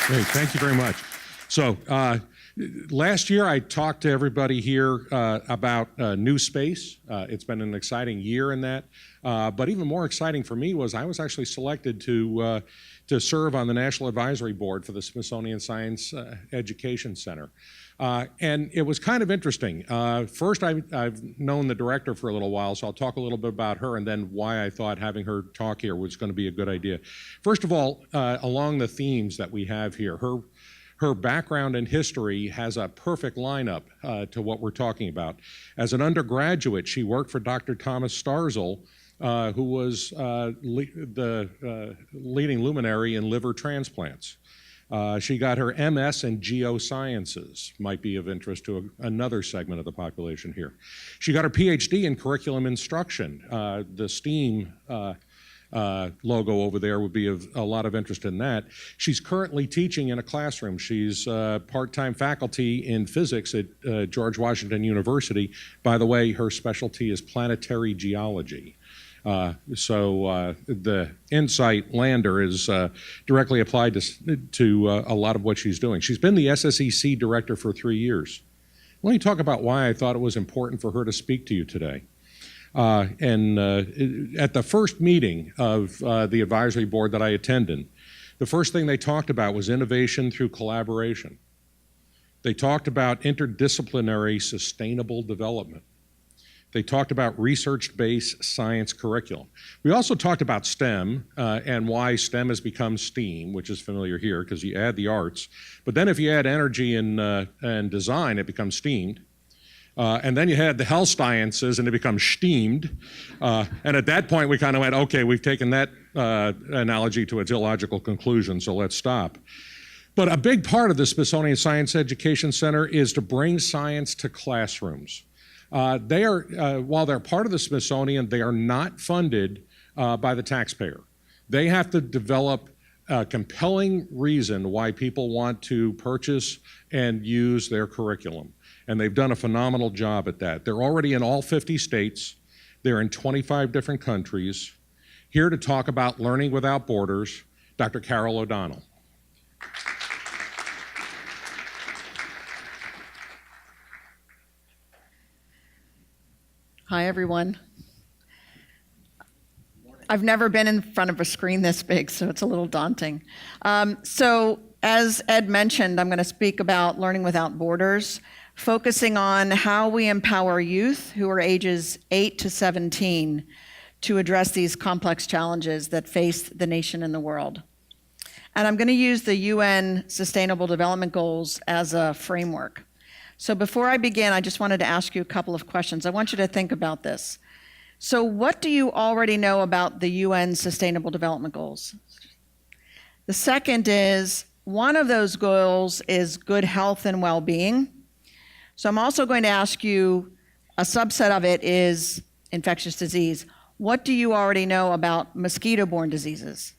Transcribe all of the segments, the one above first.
Great, thank you very much. So last year I talked to everybody here about new space. It's been an exciting year in that. But even more exciting for me was I was actually selected to serve on the National Advisory Board for the Smithsonian Science Education Center. And it was kind of interesting. First, I've known the director for a little while, so I'll talk a little bit about her and then why I thought having her talk here was going to be a good idea. First of all, along the themes that we have here, her background and history has a perfect lineup to what we're talking about. As an undergraduate, she worked for Dr. Thomas Starzl, who was the leading luminary in liver transplants. She got her MS in geosciences, might be of interest to another segment of the population here. She got her PhD in curriculum instruction. The STEAM logo over there would be of a lot of interest in that. She's currently teaching in a classroom. She's part-time faculty in physics at George Washington University. By the way, her specialty is planetary geology. So the InSight lander is directly applied to a lot of what she's doing. She's been the SSEC director for 3 years. Let me talk about why I thought it was important for her to speak to you today. At the first meeting of the advisory board that I attended, the first thing they talked about was innovation through collaboration. They talked about interdisciplinary sustainable development. They talked about research-based science curriculum. We also talked about STEM and why STEM has become STEAM, which is familiar here because you add the arts. But then if you add energy and design, it becomes STEAMed. And then you had the health sciences and it becomes STEAMed. And at that point we kind of went, okay, we've taken that analogy to its illogical conclusion, so let's stop. But a big part of the Smithsonian Science Education Center is to bring science to classrooms. They are, while they're part of the Smithsonian, they are not funded by the taxpayer. They have to develop a compelling reason why people want to purchase and use their curriculum. And they've done a phenomenal job at that. They're already in all 50 states. They're in 25 different countries. Here to talk about Learning Without Borders, Dr. Carol O'Donnell. Hi, everyone. I've never been in front of a screen this big, so it's a little daunting. So as Ed mentioned, I'm going to speak about Learning Without Borders, focusing on how we empower youth who are ages 8 to 17 to address these complex challenges that face the nation and the world. And I'm going to use the UN Sustainable Development Goals as a framework. So before I begin, I just wanted to ask you a couple of questions. I want you to think about this. So what do you already know about the UN Sustainable Development Goals? The second is, one of those goals is good health and well-being. So I'm also going to ask you, a subset of it is infectious disease. What do you already know about mosquito-borne diseases?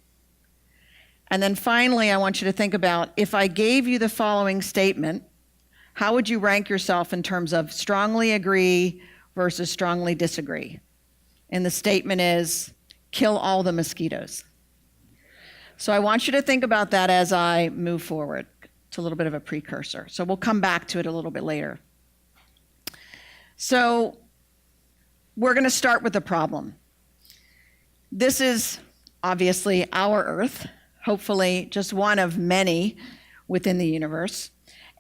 And then finally, I want you to think about, if I gave you the following statement, how would you rank yourself in terms of strongly agree versus strongly disagree? And the statement is, kill all the mosquitoes. So I want you to think about that as I move forward. It's a little bit of a precursor. So we'll come back to it a little bit later. So we're going to start with the problem. This is obviously our Earth, hopefully just one of many within the universe.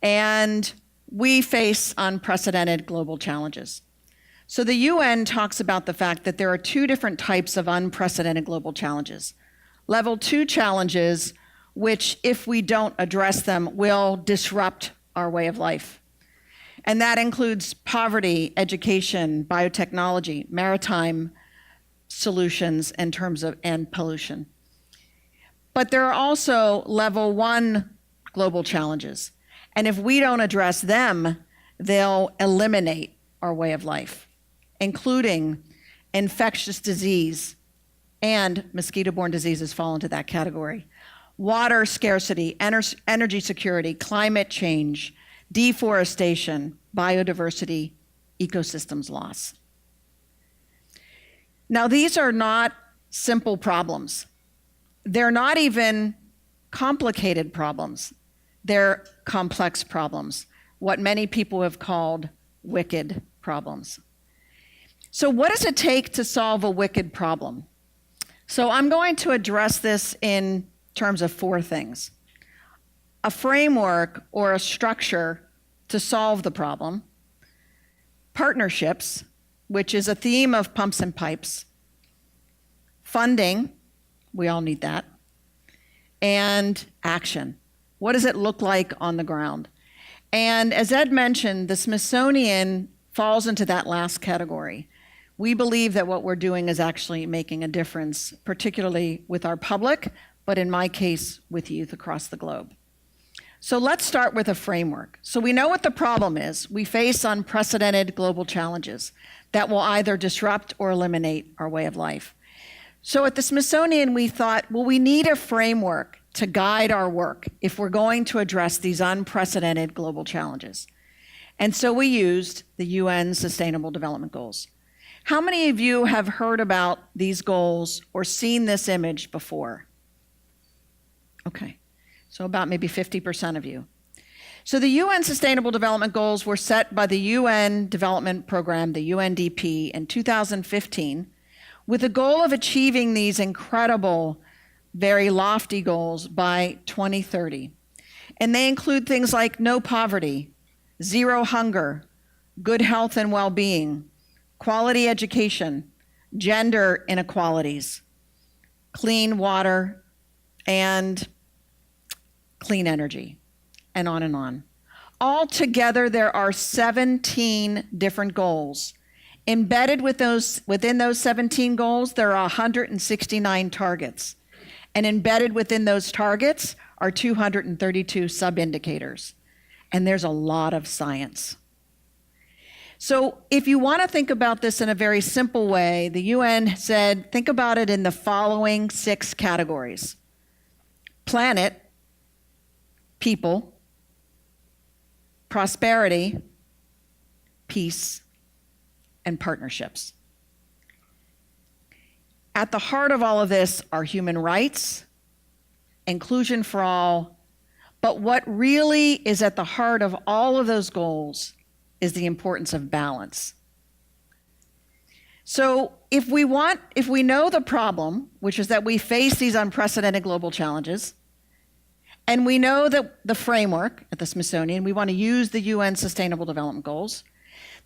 And we face unprecedented global challenges. So the UN talks about the fact that there are two different types of unprecedented global challenges. Level 2 challenges, which if we don't address them, will disrupt our way of life. And that includes poverty, education, biotechnology, maritime solutions in terms of, and pollution. But there are also level 1 global challenges. And if we don't address them, they'll eliminate our way of life, including infectious disease, and mosquito-borne diseases fall into that category. Water scarcity, energy security, climate change, deforestation, biodiversity, ecosystems loss. Now, these are not simple problems. They're not even complicated problems. They're complex problems, what many people have called wicked problems. So what does it take to solve a wicked problem? So I'm going to address this in terms of 4 things. A framework or a structure to solve the problem, partnerships, which is a theme of pumps and pipes, funding, we all need that, and action. What does it look like on the ground? And as Ed mentioned, the Smithsonian falls into that last category. We believe that what we're doing is actually making a difference, particularly with our public, but in my case, with youth across the globe. So let's start with a framework. So we know what the problem is. We face unprecedented global challenges that will either disrupt or eliminate our way of life. So at the Smithsonian, we thought, well, we need a framework to guide our work if we're going to address these unprecedented global challenges. And so we used the UN Sustainable Development Goals. How many of you have heard about these goals or seen this image before? Okay, so about maybe 50% of you. So the UN Sustainable Development Goals were set by the UN Development Program, the UNDP, in 2015, with the goal of achieving these incredible, very lofty goals by 2030. And they include things like no poverty, zero hunger, good health and well-being, quality education, gender inequalities, clean water, and clean energy, and on and on. Altogether, there are 17 different goals. Embedded within those 17 goals, there are 169 targets. And embedded within those targets are 232 sub-indicators. And there's a lot of science. So if you want to think about this in a very simple way, the UN said, think about it in the following 6 categories: planet, people, prosperity, peace, and partnerships. At the heart of all of this are human rights, inclusion for all, but what really is at the heart of all of those goals is the importance of balance. So if we know the problem, which is that we face these unprecedented global challenges, and we know that the framework at the Smithsonian, we want to use the UN Sustainable Development Goals,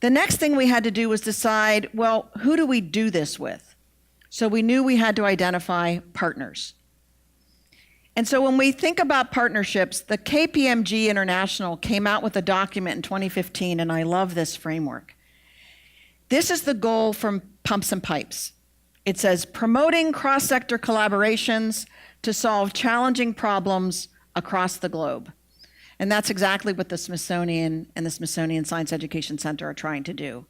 the next thing we had to do was decide, well, who do we do this with? So we knew we had to identify partners. And so when we think about partnerships, the KPMG International came out with a document in 2015, and I love this framework. This is the goal from Pumps and Pipes. It says, promoting cross-sector collaborations to solve challenging problems across the globe. And that's exactly what the Smithsonian and the Smithsonian Science Education Center are trying to do.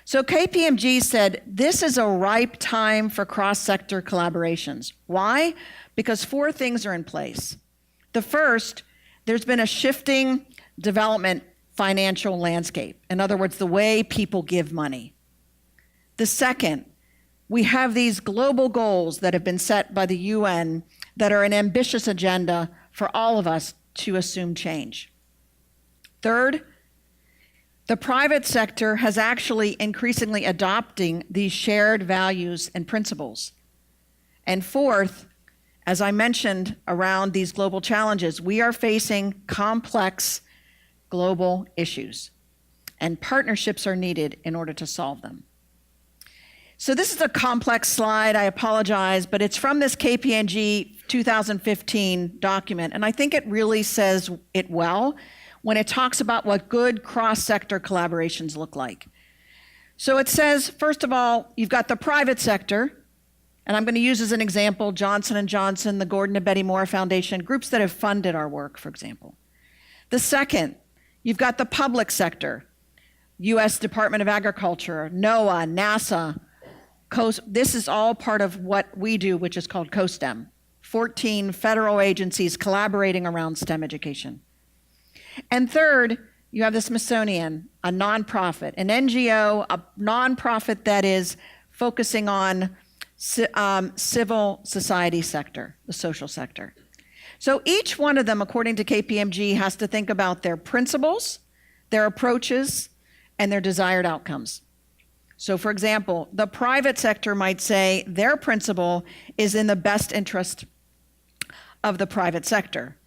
So KPMG said, this is a ripe time for cross-sector collaborations. Why? Because 4 things are in place. The first, there's been a shifting development financial landscape. In other words, the way people give money. The second, we have these global goals that have been set by the UN that are an ambitious agenda for all of us to assume change. Third, the private sector has actually increasingly adopting these shared values and principles. And fourth, as I mentioned around these global challenges, we are facing complex global issues, and partnerships are needed in order to solve them. So this is a complex slide, I apologize, but it's from this KPMG 2015 document, and I think it really says it well when it talks about what good cross-sector collaborations look like. So it says, first of all, you've got the private sector, and I'm going to use as an example Johnson & Johnson, the Gordon and Betty Moore Foundation, groups that have funded our work, for example. The second, you've got the public sector, U.S. Department of Agriculture, NOAA, NASA. This is all part of what we do, which is called CoSTEM, 14 federal agencies collaborating around STEM education. And third, you have the Smithsonian, a nonprofit, an NGO, a nonprofit that is focusing on civil society sector, the social sector. So each one of them, according to KPMG, has to think about their principles, their approaches, and their desired outcomes. So for example, the private sector might say their principle is in the best interest of the private sector.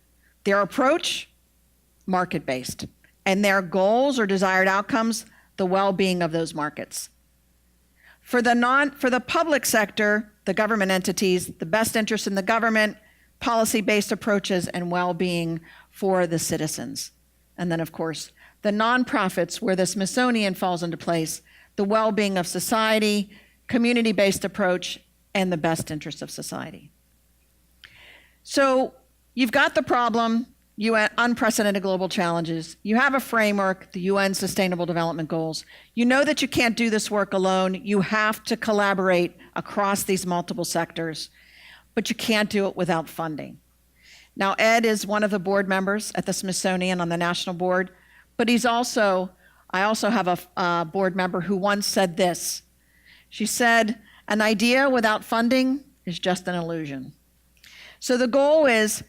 Their approach, market-based. And their goals or desired outcomes, the well-being of those markets. For the public sector, the government entities, the best interest in the government, policy-based approaches, and well-being for the citizens. And then, of course, the nonprofits, where the Smithsonian falls into place, the well-being of society, community-based approach, and the best interest of society. So you've got the problem, UN, unprecedented global challenges. You have a framework, the UN Sustainable Development Goals. You know that you can't do this work alone. You have to collaborate across these multiple sectors, but you can't do it without funding. Now, Ed is one of the board members at the Smithsonian on the national board, but I also have a board member who once said this. She said, an idea without funding is just an illusion. So the goal is,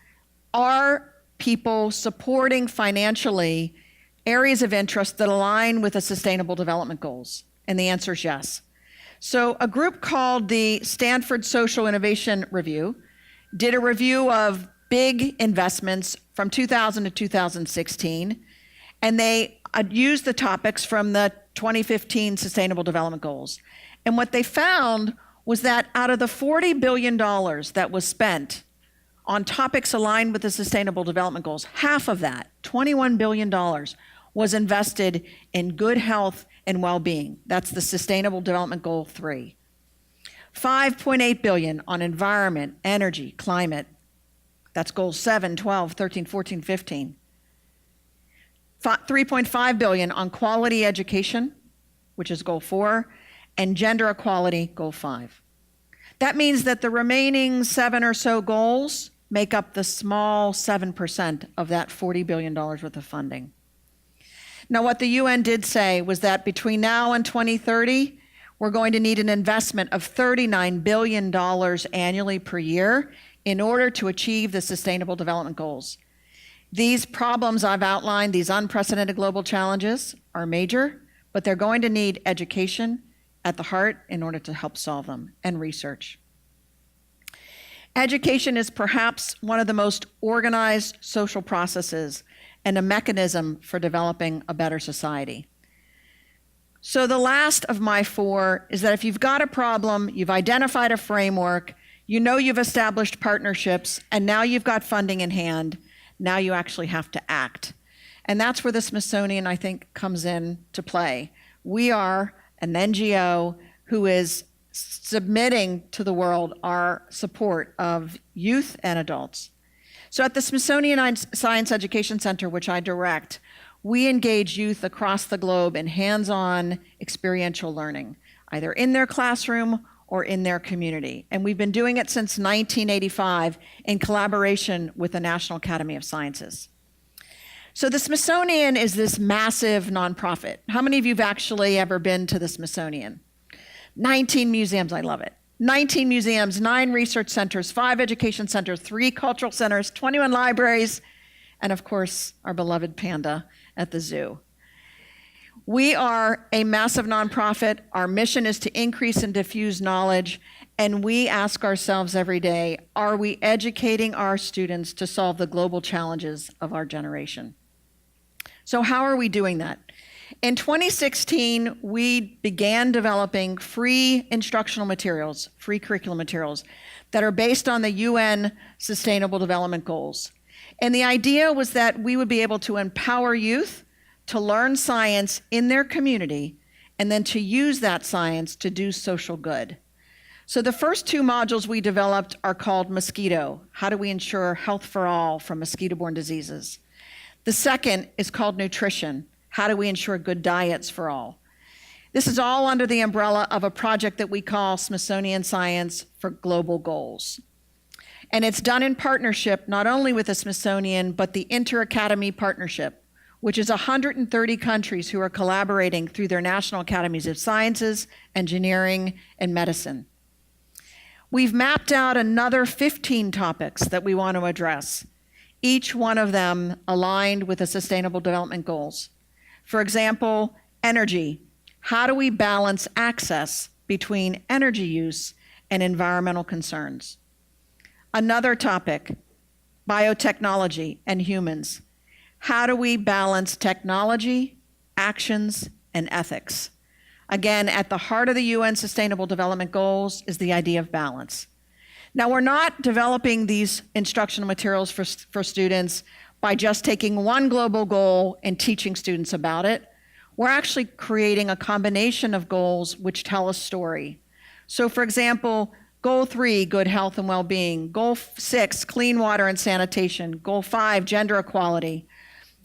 are people supporting financially areas of interest that align with the Sustainable Development Goals? And the answer is yes. So a group called the Stanford Social Innovation Review did a review of big investments from 2000 to 2016, and they used the topics from the 2015 Sustainable Development Goals. And what they found was that out of the $40 billion that was spent on topics aligned with the Sustainable Development Goals, half of that, $21 billion, was invested in good health and well-being. That's the Sustainable Development Goal 3. $5.8 billion on environment, energy, climate. That's goals 7, 12, 13, 14, 15. $3.5 billion on quality education, which is goal 4, and gender equality, goal 5. That means that the remaining 7 or so goals make up the small 7% of that $40 billion worth of funding. Now, what the UN did say was that between now and 2030, we're going to need an investment of $39 billion annually per year in order to achieve the Sustainable Development Goals. These problems I've outlined, these unprecedented global challenges, are major, but they're going to need education at the heart in order to help solve them, and research. Education is perhaps one of the most organized social processes and a mechanism for developing a better society. So the last of my 4 is that if you've got a problem, you've identified a framework, you know you've established partnerships, and now you've got funding in hand, now you actually have to act. And that's where the Smithsonian, I think, comes in to play. We are an NGO who is submitting to the world our support of youth and adults. So at the Smithsonian Science Education Center, which I direct, we engage youth across the globe in hands-on experiential learning, either in their classroom or in their community. And we've been doing it since 1985 in collaboration with the National Academy of Sciences. So the Smithsonian is this massive nonprofit. How many of you have actually ever been to the Smithsonian? 19 museums, I love it. 19 museums, 9 research centers, 5 education centers, 3 cultural centers, 21 libraries, and of course, our beloved panda at the zoo. We are a massive nonprofit. Our mission is to increase and diffuse knowledge, and we ask ourselves every day, are we educating our students to solve the global challenges of our generation? So how are we doing that? In 2016, we began developing free instructional materials, free curriculum materials, that are based on the UN Sustainable Development Goals. And the idea was that we would be able to empower youth to learn science in their community, and then to use that science to do social good. So the first 2 modules we developed are called Mosquito. How do we ensure health for all from mosquito-borne diseases? The second is called Nutrition. How do we ensure good diets for all? This is all under the umbrella of a project that we call Smithsonian Science for Global Goals. And it's done in partnership not only with the Smithsonian, but the Inter-Academy Partnership, which is 130 countries who are collaborating through their national academies of sciences, engineering, and medicine. We've mapped out another 15 topics that we want to address, each one of them aligned with the Sustainable Development Goals. For example, energy. How do we balance access between energy use and environmental concerns? Another topic, biotechnology and humans. How do we balance technology, actions, and ethics? Again, at the heart of the UN Sustainable Development Goals is the idea of balance. Now, we're not developing these instructional materials for students by just taking one global goal and teaching students about it. We're actually creating a combination of goals which tell a story. So, for example, Goal 3, good health and well-being. Goal 6, clean water and sanitation. Goal 5, gender equality.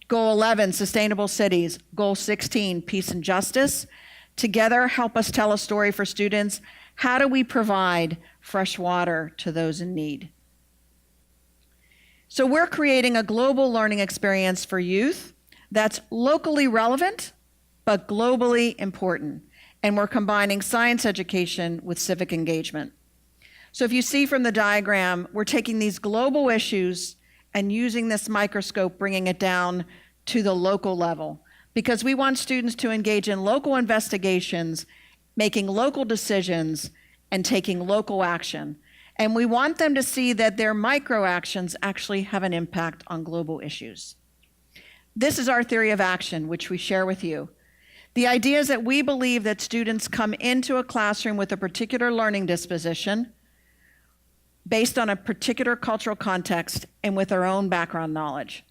Goal 11, sustainable cities. Goal 16, peace and justice. Together, help us tell a story for students. How do we provide fresh water to those in need? So we're creating a global learning experience for youth that's locally relevant, but globally important. And we're combining science education with civic engagement. So if you see from the diagram, we're taking these global issues and using this microscope, bringing it down to the local level, because we want students to engage in local investigations, making local decisions, and taking local action. And we want them to see that their micro actions actually have an impact on global issues. This is our theory of action, which we share with you. The idea is that we believe that students come into a classroom with a particular learning disposition based on a particular cultural context and with their own background knowledge.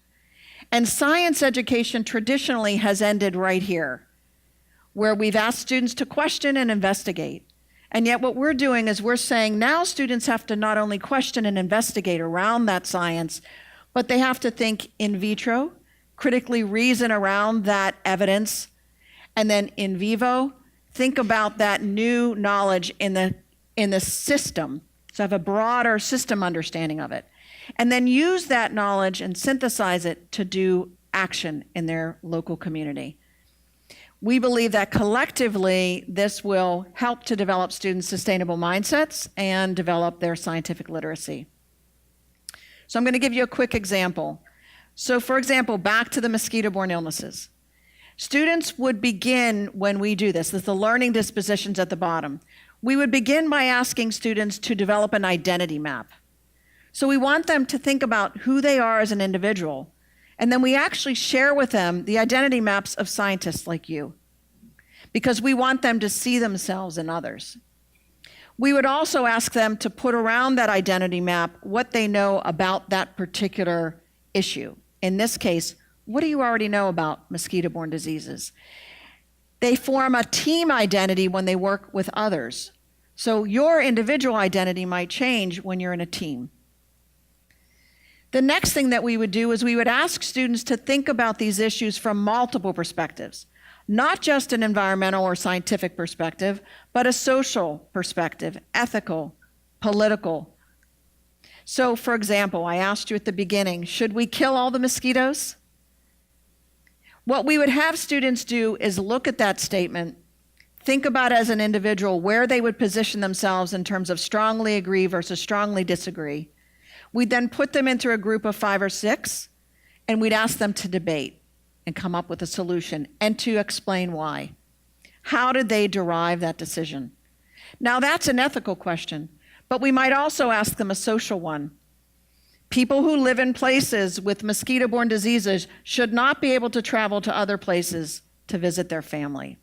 And science education traditionally has ended right here, where we've asked students to question and investigate. And yet what we're doing is we're saying now students have to not only question and investigate around that science, but they have to think in vitro, critically reason around that evidence, and then in vivo, think about that new knowledge in the system, so have a broader system understanding of it. And then use that knowledge and synthesize it to do action in their local community. We believe that collectively, this will help to develop students' sustainable mindsets and develop their scientific literacy. So I'm going to give you a quick example. So for example, back to the mosquito-borne illnesses. Students would begin when we do this, the learning dispositions at the bottom. We would begin by asking students to develop an identity map. So we want them to think about who they are as an individual. And then we actually share with them the identity maps of scientists like you, because we want them to see themselves in others. We would also ask them to put around that identity map what they know about that particular issue. In this case, what do you already know about mosquito-borne diseases? They form a team identity when they work with others. So your individual identity might change when you're in a team. The next thing that we would do is we would ask students to think about these issues from multiple perspectives, not just an environmental or scientific perspective, but a social perspective, ethical, political. So for example, I asked you at the beginning, should we kill all the mosquitoes? What we would have students do is look at that statement, think about as an individual where they would position themselves in terms of strongly agree versus strongly disagree. We'd then put them into a group of 5 or 6, and we'd ask them to debate and come up with a solution and to explain why. How did they derive that decision? Now that's an ethical question, but we might also ask them a social one. People who live in places with mosquito-borne diseases should not be able to travel to other places to visit their family.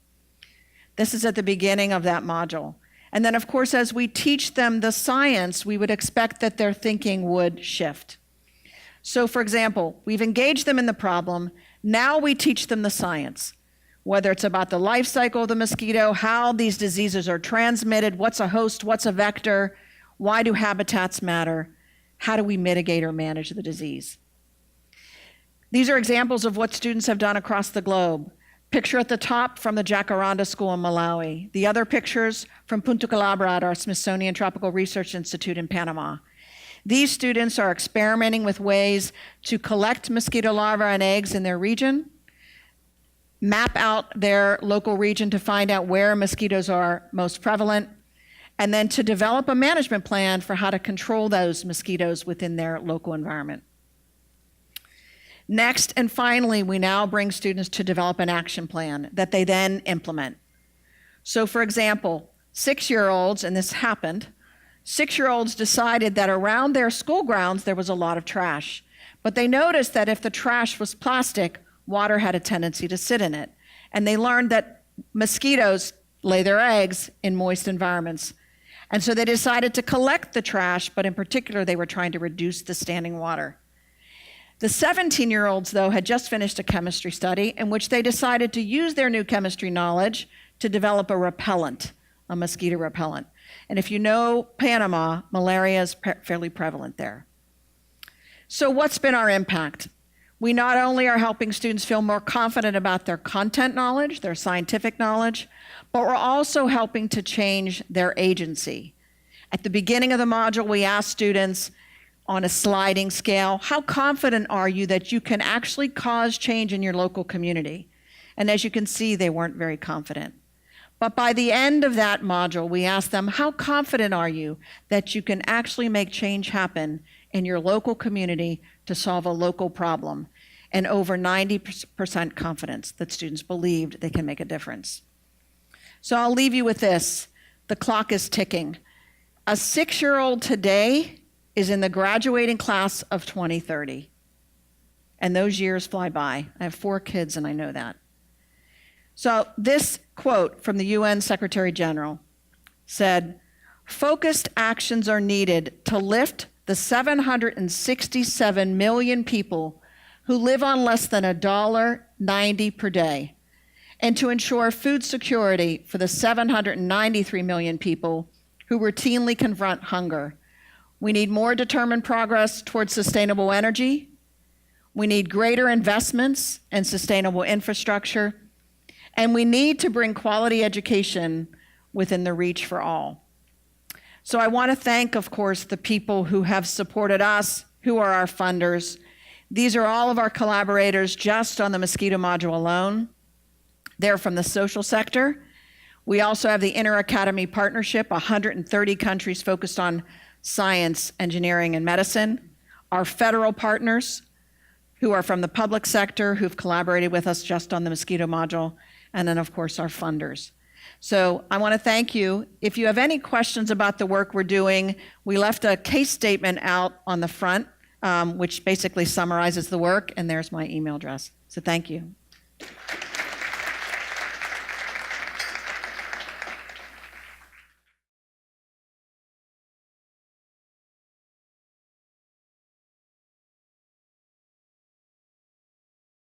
This is at the beginning of that module. And then, of course, as we teach them the science, we would expect that their thinking would shift. So, for example, we've engaged them in the problem. Now we teach them the science, whether it's about the life cycle of the mosquito, how these diseases are transmitted, what's a host, what's a vector, why do habitats matter, how do we mitigate or manage the disease. These are examples of what students have done across the globe. Picture at the top from the Jacaranda School in Malawi. The other pictures from Punta Calabra at our Smithsonian Tropical Research Institute in Panama. These students are experimenting with ways to collect mosquito larvae and eggs in their region, map out their local region to find out where mosquitoes are most prevalent, and then to develop a management plan for how to control those mosquitoes within their local environment. Next, and finally, we now bring students to develop an action plan that they then implement. So for example, 6-year-olds, and this happened, 6-year-olds decided that around their school grounds there was a lot of trash. But they noticed that if the trash was plastic, water had a tendency to sit in it. And they learned that mosquitoes lay their eggs in moist environments. And so they decided to collect the trash, but in particular, they were trying to reduce the standing water. The 17-year-olds, though, had just finished a chemistry study in which they decided to use their new chemistry knowledge to develop a repellent, a mosquito repellent. And if you know Panama, malaria is fairly prevalent there. So what's been our impact? We not only are helping students feel more confident about their content knowledge, their scientific knowledge, but we're also helping to change their agency. At the beginning of the module, we asked students on a sliding scale, how confident are you that you can actually cause change in your local community? And as you can see, they weren't very confident. But by the end of that module, we asked them, how confident are you that you can actually make change happen in your local community to solve a local problem? And over 90% confidence that students believed they can make a difference. So I'll leave you with this. The clock is ticking. A 6-year-old today is in the graduating class of 2030. And those years fly by. I have 4 kids and I know that. So this quote from the UN Secretary General said, "Focused actions are needed to lift the 767 million people who live on less than $1.90 per day, and to ensure food security for the 793 million people who routinely confront hunger. We need more determined progress towards sustainable energy. We need greater investments in sustainable infrastructure. And we need to bring quality education within the reach for all." So I want to thank, of course, the people who have supported us, who are our funders. These are all of our collaborators just on the mosquito module alone. They're from the social sector. We also have the Inter-Academy Partnership, 130 countries focused on science, engineering, and medicine. Our federal partners, who are from the public sector, who've collaborated with us just on the mosquito module, and then, of course, our funders. So I want to thank you. If you have any questions about the work we're doing, we left a case statement out on the front, which basically summarizes the work, and there's my email address. So thank you.